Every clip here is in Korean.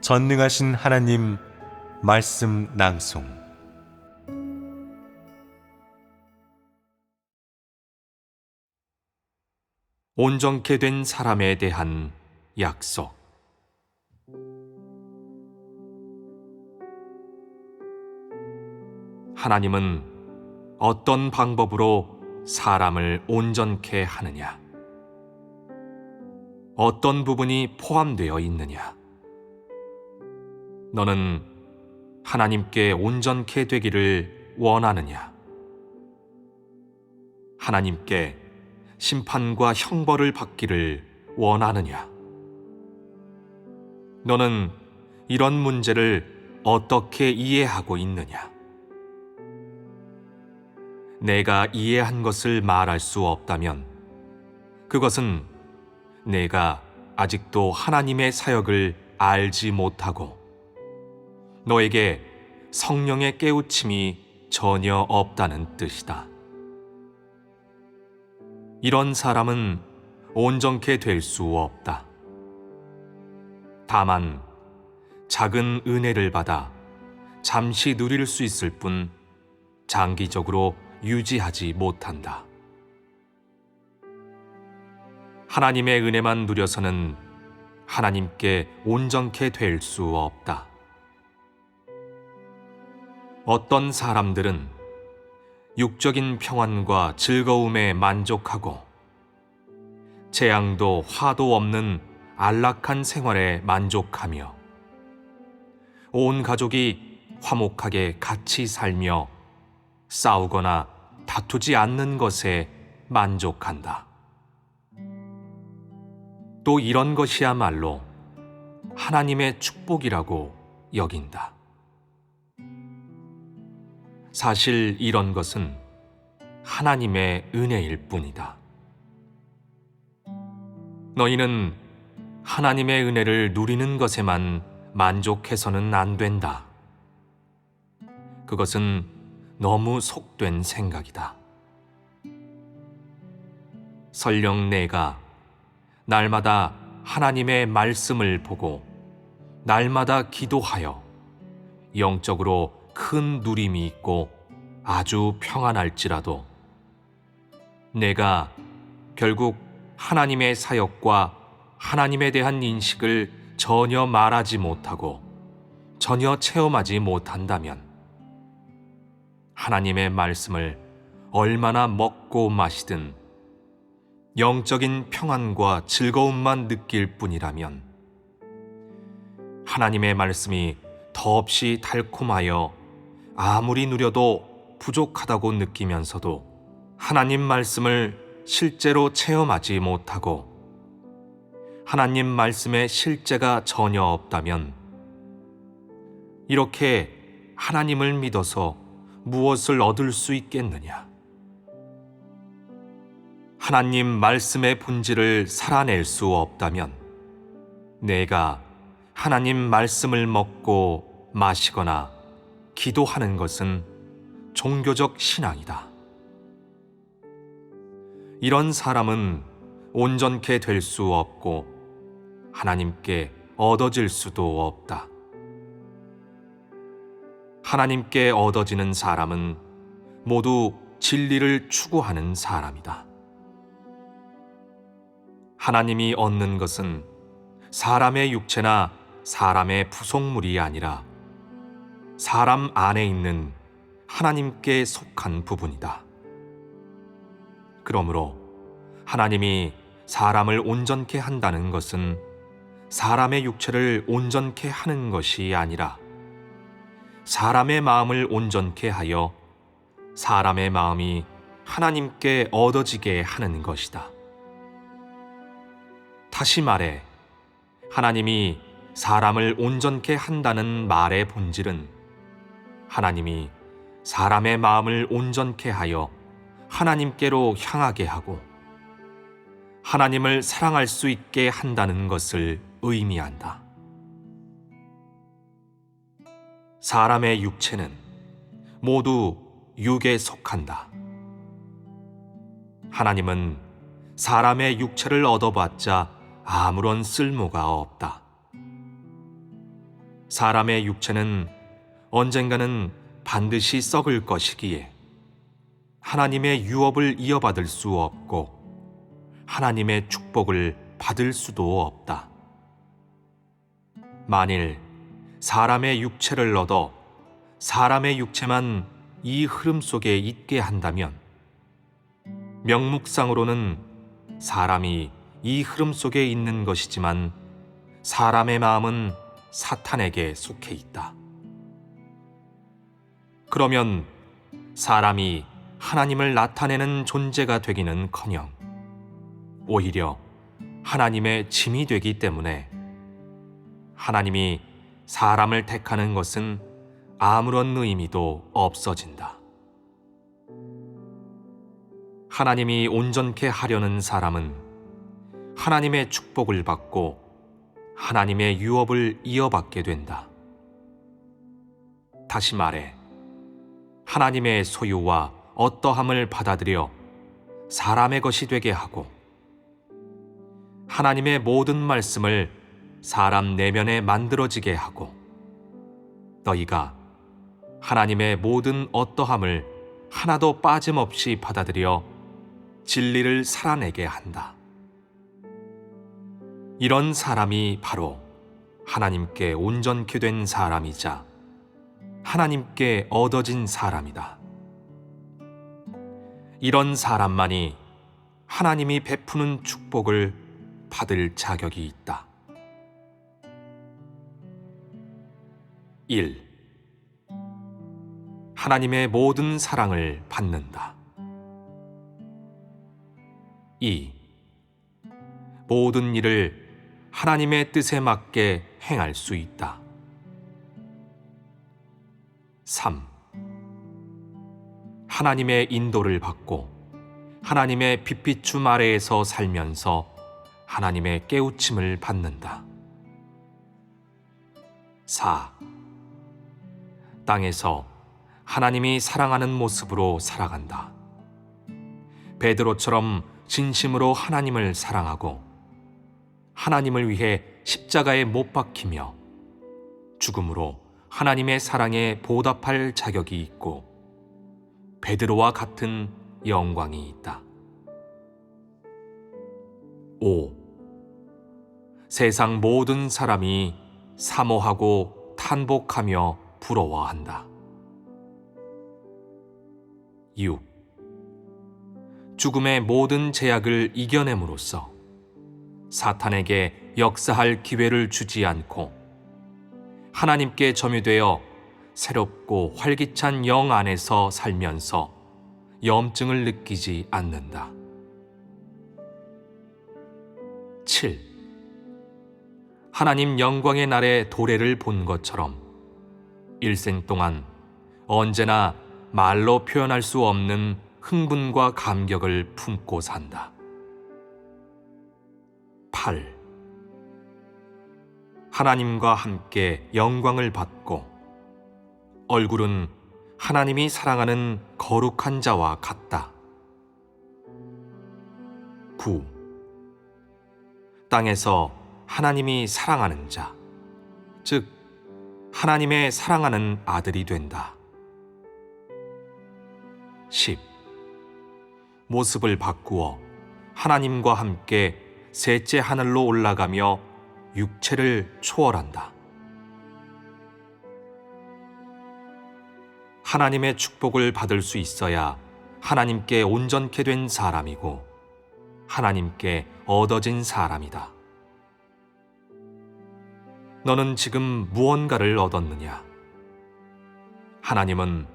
전능하신 하나님 말씀 낭송. 온전케 된 사람에 대한 약속. 하나님은 어떤 방법으로 사람을 온전케 하느냐? 어떤 부분이 포함되어 있느냐? 너는 하나님께 온전케 되기를 원하느냐? 하나님께 심판과 형벌을 받기를 원하느냐? 너는 이런 문제를 어떻게 이해하고 있느냐? 내가 이해한 것을 말할 수 없다면 그것은 내가 아직도 하나님의 사역을 알지 못하고 너에게 성령의 깨우침이 전혀 없다는 뜻이다. 이런 사람은 온전케 될 수 없다. 다만 작은 은혜를 받아 잠시 누릴 수 있을 뿐 장기적으로 유지하지 못한다. 하나님의 은혜만 누려서는 하나님께 온전케 될 수 없다. 어떤 사람들은 육적인 평안과 즐거움에 만족하고 재앙도 화도 없는 안락한 생활에 만족하며 온 가족이 화목하게 같이 살며 싸우거나 다투지 않는 것에 만족한다. 또 이런 것이야말로 하나님의 축복이라고 여긴다. 사실 이런 것은 하나님의 은혜일 뿐이다. 너희는 하나님의 은혜를 누리는 것에만 만족해서는 안 된다. 그것은 너무 속된 생각이다. 설령 내가 날마다 하나님의 말씀을 보고 날마다 기도하여 영적으로 큰 누림이 있고 아주 평안할지라도 내가 결국 하나님의 사역과 하나님에 대한 인식을 전혀 말하지 못하고 전혀 체험하지 못한다면 하나님의 말씀을 얼마나 먹고 마시든 영적인 평안과 즐거움만 느낄 뿐이라면 하나님의 말씀이 더없이 달콤하여 아무리 누려도 부족하다고 느끼면서도 하나님 말씀을 실제로 체험하지 못하고 하나님 말씀의 실제가 전혀 없다면 이렇게 하나님을 믿어서 무엇을 얻을 수 있겠느냐? 하나님 말씀의 본질을 살아낼 수 없다면 내가 하나님 말씀을 먹고 마시거나 기도하는 것은 종교적 신앙이다. 이런 사람은 온전케 될 수 없고 하나님께 얻어질 수도 없다. 하나님께 얻어지는 사람은 모두 진리를 추구하는 사람이다. 하나님이 얻는 것은 사람의 육체나 사람의 부속물이 아니라 사람 안에 있는 하나님께 속한 부분이다. 그러므로 하나님이 사람을 온전케 한다는 것은 사람의 육체를 온전케 하는 것이 아니라 사람의 마음을 온전케 하여 사람의 마음이 하나님께 얻어지게 하는 것이다. 다시 말해 하나님이 사람을 온전케 한다는 말의 본질은 하나님이 사람의 마음을 온전케 하여 하나님께로 향하게 하고 하나님을 사랑할 수 있게 한다는 것을 의미한다. 사람의 육체는 모두 육에 속한다. 하나님은 사람의 육체를 얻어봤자 아무런 쓸모가 없다. 사람의 육체는 언젠가는 반드시 썩을 것이기에 하나님의 유업을 이어받을 수 없고 하나님의 축복을 받을 수도 없다. 만일 사람의 육체를 얻어 사람의 육체만 이 흐름 속에 있게 한다면 명목상으로는 사람이 이 흐름 속에 있는 것이지만 사람의 마음은 사탄에게 속해 있다. 그러면 사람이 하나님을 나타내는 존재가 되기는커녕 오히려 하나님의 짐이 되기 때문에 하나님이 사람을 택하는 것은 아무런 의미도 없어진다. 하나님이 온전케 하려는 사람은 하나님의 축복을 받고 하나님의 유업을 이어받게 된다. 다시 말해, 하나님의 소유와 어떠함을 받아들여 사람의 것이 되게 하고 하나님의 모든 말씀을 사람 내면에 만들어지게 하고 너희가 하나님의 모든 어떠함을 하나도 빠짐없이 받아들여 진리를 살아내게 한다. 이런 사람이 바로 하나님께 온전케 된 사람이자 하나님께 얻어진 사람이다. 이런 사람만이 하나님이 베푸는 축복을 받을 자격이 있다. 1. 하나님의 모든 사랑을 받는다. 2. 모든 일을 하나님의 뜻에 맞게 행할 수 있다. 3. 하나님의 인도를 받고 하나님의 빛비춤 아래에서 살면서 하나님의 깨우침을 받는다. 4. 땅에서 하나님이 사랑하는 모습으로 살아간다. 베드로처럼 진심으로 하나님을 사랑하고 하나님을 위해 십자가에 못 박히며 죽음으로 하나님의 사랑에 보답할 자격이 있고 베드로와 같은 영광이 있다. 5. 세상 모든 사람이 사모하고 탄복하며 부러워한다. 6. 죽음의 모든 제약을 이겨냄으로써 사탄에게 역사할 기회를 주지 않고 하나님께 점유되어 새롭고 활기찬 영 안에서 살면서 염증을 느끼지 않는다. 7. 하나님 영광의 날에 도래를 본 것처럼 일생 동안 언제나 말로 표현할 수 없는 흥분과 감격을 품고 산다. 8. 하나님과 함께 영광을 받고 얼굴은 하나님이 사랑하는 거룩한 자와 같다. 9. 땅에서 하나님이 사랑하는 자, 즉 하나님의 사랑하는 아들이 된다. 10. 모습을 바꾸어 하나님과 함께 셋째 하늘로 올라가며 육체를 초월한다. 하나님의 축복을 받을 수 있어야 하나님께 온전케 된 사람이고 하나님께 얻어진 사람이다. 너는 지금 무언가를 얻었느냐? 하나님은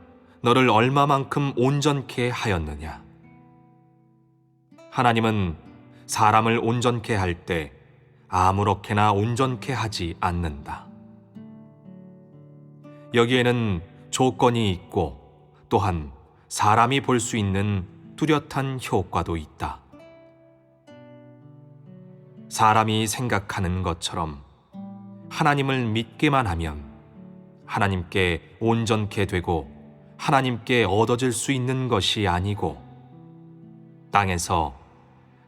너를 얼마만큼 온전케 하였느냐? 하나님은 사람을 온전케 할 때 아무렇게나 온전케 하지 않는다. 여기에는 조건이 있고 또한 사람이 볼 수 있는 뚜렷한 효과도 있다. 사람이 생각하는 것처럼 하나님을 믿기만 하면 하나님께 온전케 되고 하나님께 얻어질 수 있는 것이 아니고 땅에서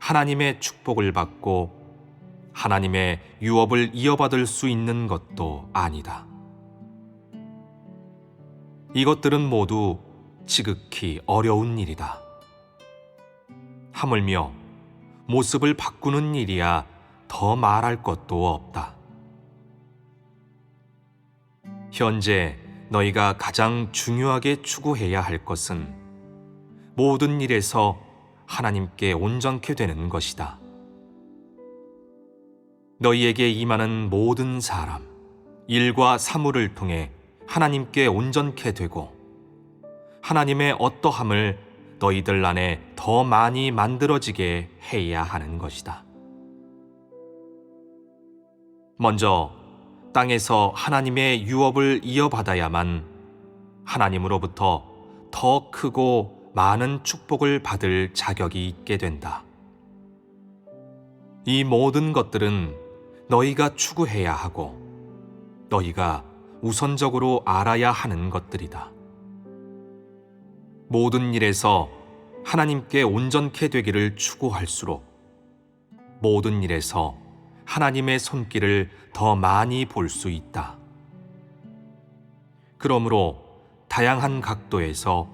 하나님의 축복을 받고 하나님의 유업을 이어받을 수 있는 것도 아니다. 이것들은 모두 지극히 어려운 일이다. 하물며 모습을 바꾸는 일이야 더 말할 것도 없다. 현재 너희가 가장 중요하게 추구해야 할 것은 모든 일에서 하나님께 온전케 되는 것이다. 너희에게 임하는 모든 사람, 일과 사물을 통해 하나님께 온전케 되고 하나님의 어떠함을 너희들 안에 더 많이 만들어지게 해야 하는 것이다. 먼저 땅에서 하나님의 유업을 이어받아야만 하나님으로부터 더 크고 많은 축복을 받을 자격이 있게 된다. 이 모든 것들은 너희가 추구해야 하고 너희가 우선적으로 알아야 하는 것들이다. 모든 일에서 하나님께 온전케 되기를 추구할수록 모든 일에서 하나님의 손길을 더 많이 볼 수 있다. 그러므로 다양한 각도에서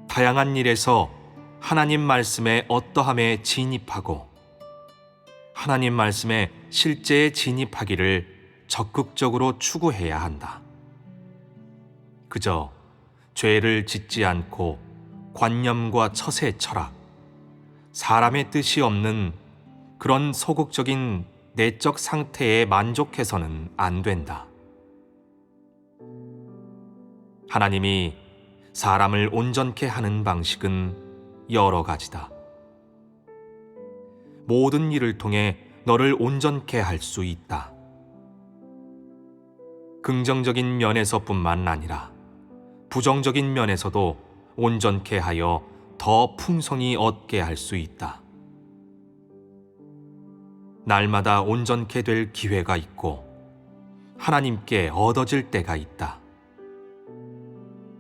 다양한 일에서 하나님 말씀의 어떠함에 진입하고 하나님 말씀에 실제에 진입하기를 적극적으로 추구해야 한다. 그저 죄를 짓지 않고 관념과 처세 철학, 사람의 뜻이 없는 그런 소극적인 내적 상태에 만족해서는 안 된다. 하나님이 사람을 온전케 하는 방식은 여러 가지다. 모든 일을 통해 너를 온전케 할 수 있다. 긍정적인 면에서뿐만 아니라 부정적인 면에서도 온전케 하여 더 풍성히 얻게 할 수 있다. 날마다 온전케 될 기회가 있고 하나님께 얻어질 때가 있다.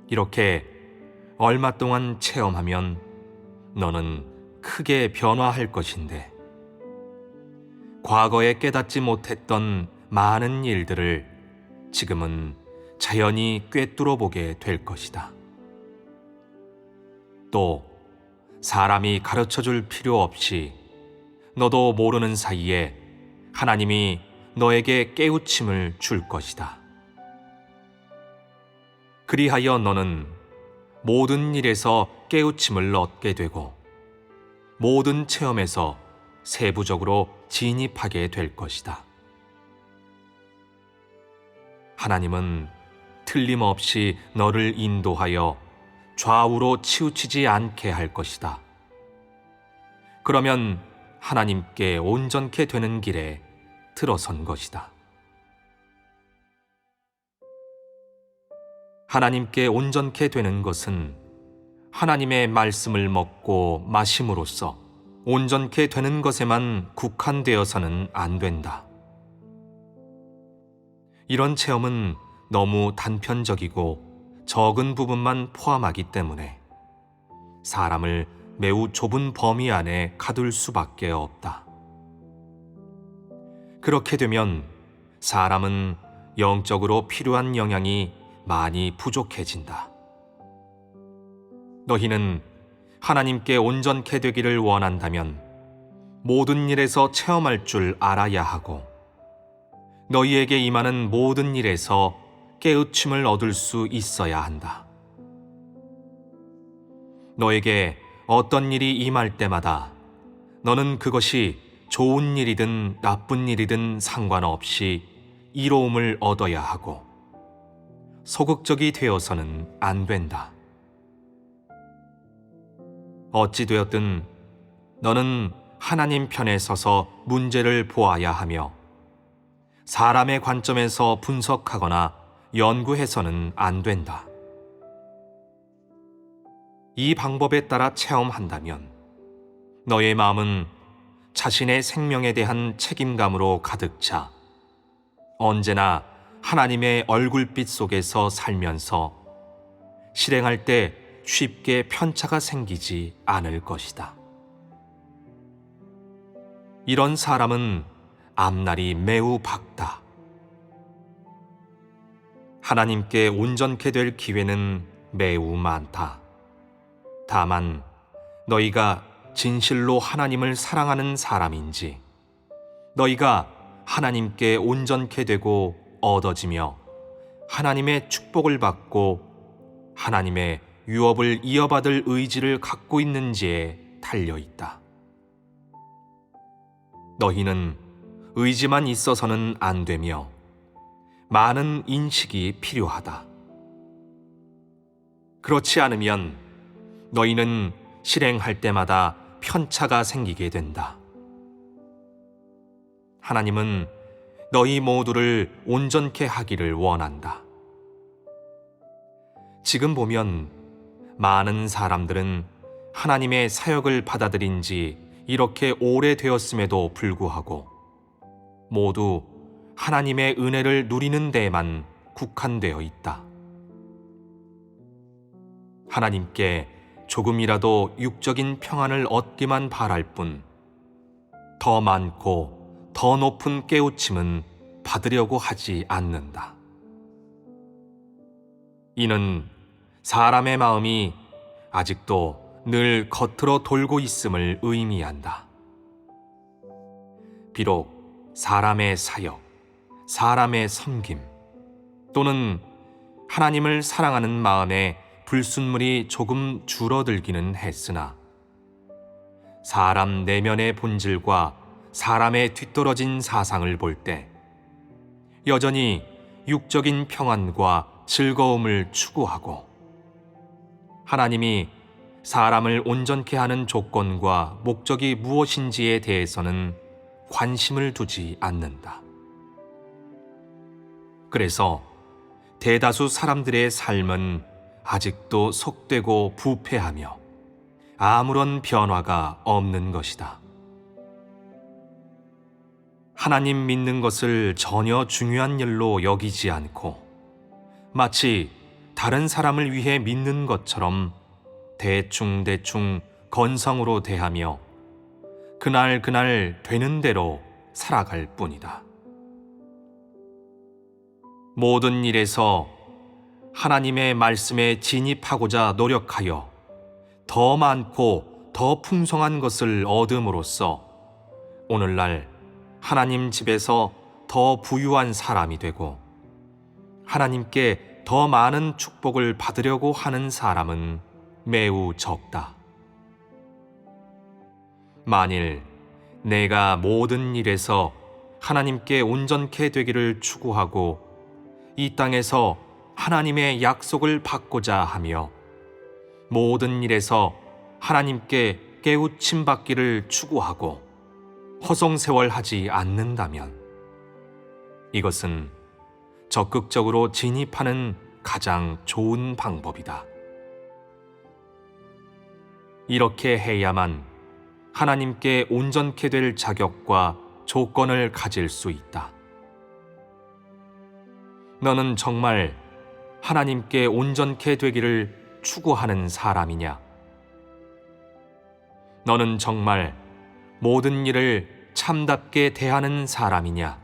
이렇게 얼마 동안 체험하면 너는 크게 변화할 것인데 과거에 깨닫지 못했던 많은 일들을 지금은 자연히 꿰뚫어 보게 될 것이다. 또 사람이 가르쳐 줄 필요 없이 너도 모르는 사이에 하나님이 너에게 깨우침을 줄 것이다. 그리하여 너는 모든 일에서 깨우침을 얻게 되고 모든 체험에서 세부적으로 진입하게 될 것이다. 하나님은 틀림없이 너를 인도하여 좌우로 치우치지 않게 할 것이다. 그러면 하나님께 온전케 되는 길에 들어선 것이다. 하나님께 온전케 되는 것은 하나님의 말씀을 먹고 마심으로써 온전케 되는 것에만 국한되어서는 안 된다. 이런 체험은 너무 단편적이고 적은 부분만 포함하기 때문에 사람을 매우 좁은 범위 안에 가둘 수밖에 없다. 그렇게 되면 사람은 영적으로 필요한 영향이 많이 부족해진다. 너희는 하나님께 온전케 되기를 원한다면 모든 일에서 체험할 줄 알아야 하고 너희에게 임하는 모든 일에서 깨우침을 얻을 수 있어야 한다. 너에게 어떤 일이 임할 때마다 너는 그것이 좋은 일이든 나쁜 일이든 상관없이 이로움을 얻어야 하고 소극적이 되어서는 안 된다. 어찌 되었든 너는 하나님 편에 서서 문제를 보아야 하며 사람의 관점에서 분석하거나 연구해서는 안 된다. 이 방법에 따라 체험한다면 너의 마음은 자신의 생명에 대한 책임감으로 가득 차 언제나 하나님의 얼굴빛 속에서 살면서 실행할 때 쉽게 편차가 생기지 않을 것이다. 이런 사람은 앞날이 매우 밝다. 하나님께 온전케 될 기회는 매우 많다. 다만 너희가 진실로 하나님을 사랑하는 사람인지, 너희가 하나님께 온전케 되고 얻어지며 하나님의 축복을 받고 하나님의 유업을 이어받을 의지를 갖고 있는지에 달려 있다. 너희는 의지만 있어서는 안 되며 많은 인식이 필요하다. 그렇지 않으면 너희는 실행할 때마다 편차가 생기게 된다. 하나님은 너희 모두를 온전케 하기를 원한다. 지금 보면 많은 사람들은 하나님의 사역을 받아들인 지 이렇게 오래되었음에도 불구하고 모두 하나님의 은혜를 누리는 데에만 국한되어 있다. 하나님께 조금이라도 육적인 평안을 얻기만 바랄 뿐, 더 많고 더 높은 깨우침은 받으려고 하지 않는다. 이는 사람의 마음이 아직도 늘 겉으로 돌고 있음을 의미한다. 비록 사람의 사역, 사람의 섬김 또는 하나님을 사랑하는 마음에 불순물이 조금 줄어들기는 했으나 사람 내면의 본질과 사람의 뒤떨어진 사상을 볼 때 여전히 육적인 평안과 즐거움을 추구하고 하나님이 사람을 온전케 하는 조건과 목적이 무엇인지에 대해서는 관심을 두지 않는다. 그래서 대다수 사람들의 삶은 아직도 속되고 부패하며 아무런 변화가 없는 것이다. 하나님 믿는 것을 전혀 중요한 일로 여기지 않고 마치 다른 사람을 위해 믿는 것처럼 대충대충 건성으로 대하며 그날 되는 대로 살아갈 뿐이다. 모든 일에서 하나님의 말씀에 진입하고자 노력하여 더 많고 더 풍성한 것을 얻음으로써 오늘날 하나님 집에서 더 부유한 사람이 되고 하나님께 더 많은 축복을 받으려고 하는 사람은 매우 적다. 만일 내가 모든 일에서 하나님께 온전케 되기를 추구하고 이 땅에서 하나님의 약속을 받고자 하며 모든 일에서 하나님께 깨우침 받기를 추구하고 허송세월하지 않는다면 이것은 적극적으로 진입하는 가장 좋은 방법이다. 이렇게 해야만 하나님께 온전케 될 자격과 조건을 가질 수 있다. 너는 정말 하나님께 온전케 되기를 추구하는 사람이냐? 너는 정말 모든 일을 참답게 대하는 사람이냐?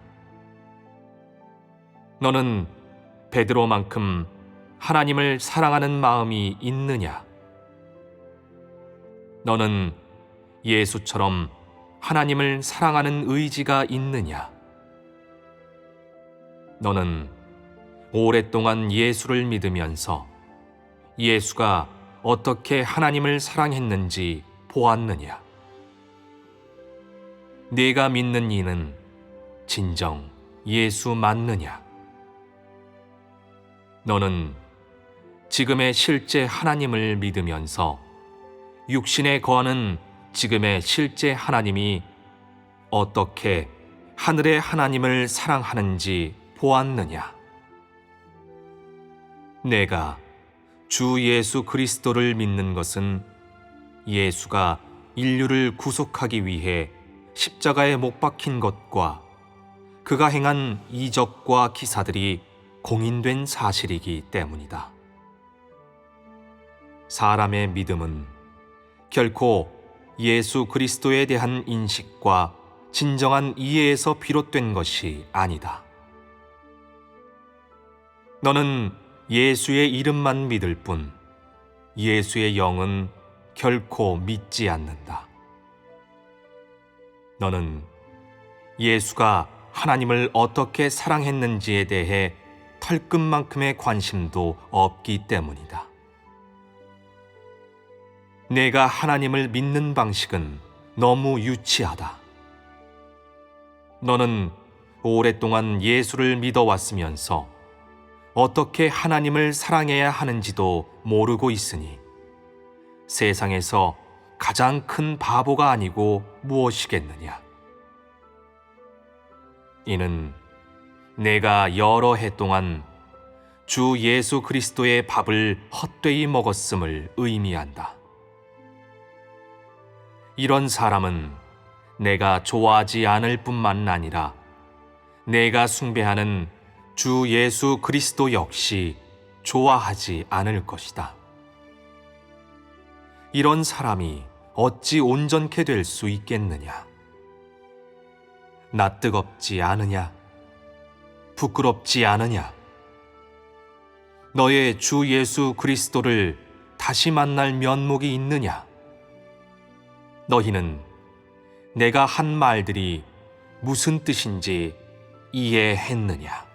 너는 베드로만큼 하나님을 사랑하는 마음이 있느냐? 너는 예수처럼 하나님을 사랑하는 의지가 있느냐? 너는 오랫동안 예수를 믿으면서 예수가 어떻게 하나님을 사랑했는지 보았느냐? 네가 믿는 이는 진정 예수 맞느냐? 너는 지금의 실제 하나님을 믿으면서 육신에 거하는 지금의 실제 하나님이 어떻게 하늘의 하나님을 사랑하는지 보았느냐? 내가 주 예수 그리스도를 믿는 것은 예수가 인류를 구속하기 위해 십자가에 못 박힌 것과 그가 행한 이적과 기사들이 공인된 사실이기 때문이다. 사람의 믿음은 결코 예수 그리스도에 대한 인식과 진정한 이해에서 비롯된 것이 아니다. 너는 예수의 이름만 믿을 뿐 예수의 영은 결코 믿지 않는다. 너는 예수가 하나님을 어떻게 사랑했는지에 대해 털끝만큼의 관심도 없기 때문이다. 내가 하나님을 믿는 방식은 너무 유치하다. 너는 오랫동안 예수를 믿어왔으면서 어떻게 하나님을 사랑해야 하는지도 모르고 있으니 세상에서 가장 큰 바보가 아니고 무엇이겠느냐. 이는 내가 여러 해 동안 주 예수 그리스도의 밥을 헛되이 먹었음을 의미한다. 이런 사람은 내가 좋아하지 않을 뿐만 아니라 내가 숭배하는 주 예수 그리스도 역시 좋아하지 않을 것이다. 이런 사람이 어찌 온전케 될 수 있겠느냐? 나 뜨겁지 않으냐? 부끄럽지 않으냐? 너의 주 예수 그리스도를 다시 만날 면목이 있느냐? 너희는 내가 한 말들이 무슨 뜻인지 이해했느냐?